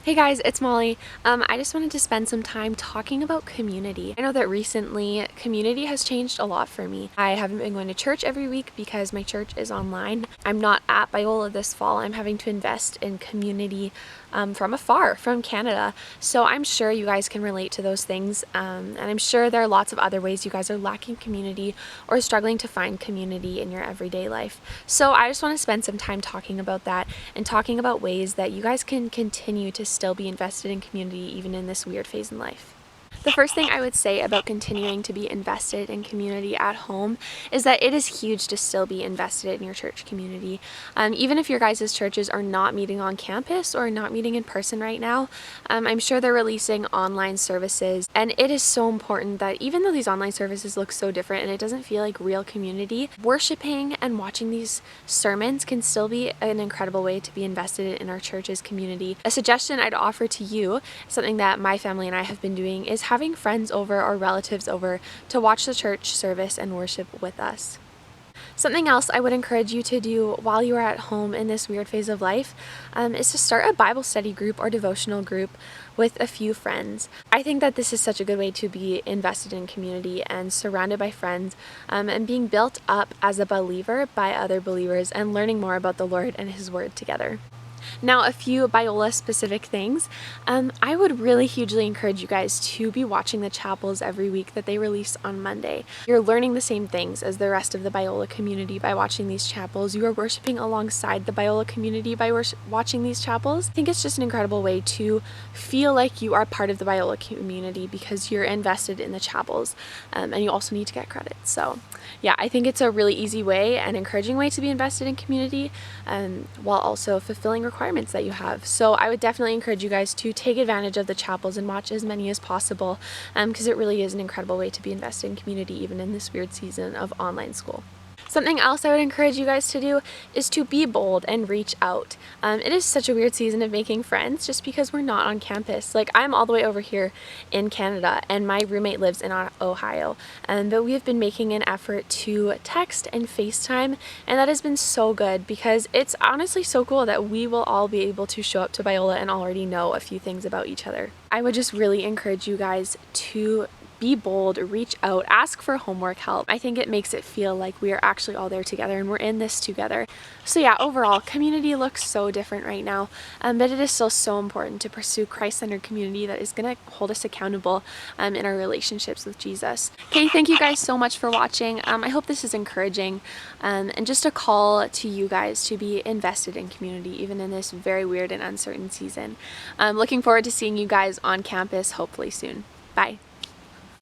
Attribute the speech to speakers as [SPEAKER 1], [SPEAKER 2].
[SPEAKER 1] Hey guys, it's Molly. I just wanted to spend some time talking about community. I know that recently community has changed a lot for me. I haven't been going to church every week because my church is online. I'm not at Biola this fall. I'm having to invest in community from afar, from Canada. So I'm sure you guys can relate to those things. And I'm sure there are lots of other ways you guys are lacking community or struggling to find community in your everyday life. So I just want to spend some time talking about that and talking about ways that you guys can continue to still be invested in community even in this weird phase in life. The first thing I would say about continuing to be invested in community at home is that it is huge to still be invested in your church community. Even if your guys' churches are not meeting on campus or not meeting in person right now, I'm sure they're releasing online services. And it is so important that even though these online services look so different and it doesn't feel like real community, worshiping and watching these sermons can still be an incredible way to be invested in our church's community. A suggestion I'd offer to you, something that my family and I have been doing, is having friends over or relatives over to watch the church service and worship with us. Something else I would encourage you to do while you are at home in this weird phase of life is to start a Bible study group or devotional group with a few friends. I think that this is such a good way to be invested in community and surrounded by friends and being built up as a believer by other believers and learning more about the Lord and His Word together. Now, a few Biola specific things. I would really hugely encourage you guys to be watching the chapels every week that they release on Monday. You're learning the same things as the rest of the Biola community by watching these chapels. You are worshiping alongside the Biola community by watching these chapels. I think it's just an incredible way to feel like you are part of the Biola community because you're invested in the chapels, and you also need to get credit. So yeah, I think it's a really easy way and encouraging way to be invested in community while also fulfilling requirements that you have. So I would definitely encourage you guys to take advantage of the chapels and watch as many as possible because it really is an incredible way to be invested in community even in this weird season of online school. Something else I would encourage you guys to do is to be bold and reach out. It is such a weird season of making friends just because we're not on campus. Like, I'm all the way over here in Canada and my roommate lives in Ohio, but we have been making an effort to text and FaceTime, and that has been so good because it's honestly so cool that we will all be able to show up to Biola and already know a few things about each other. I would just really encourage you guys to be bold, reach out, ask for homework help. I think it makes it feel like we are actually all there together and we're in this together. So yeah, overall, community looks so different right now, but it is still so important to pursue Christ-centered community that is going to hold us accountable in our relationships with Jesus. Okay, thank you guys so much for watching. I hope this is encouraging and just a call to you guys to be invested in community even in this very weird and uncertain season. I'm looking forward to seeing you guys on campus hopefully soon. Bye.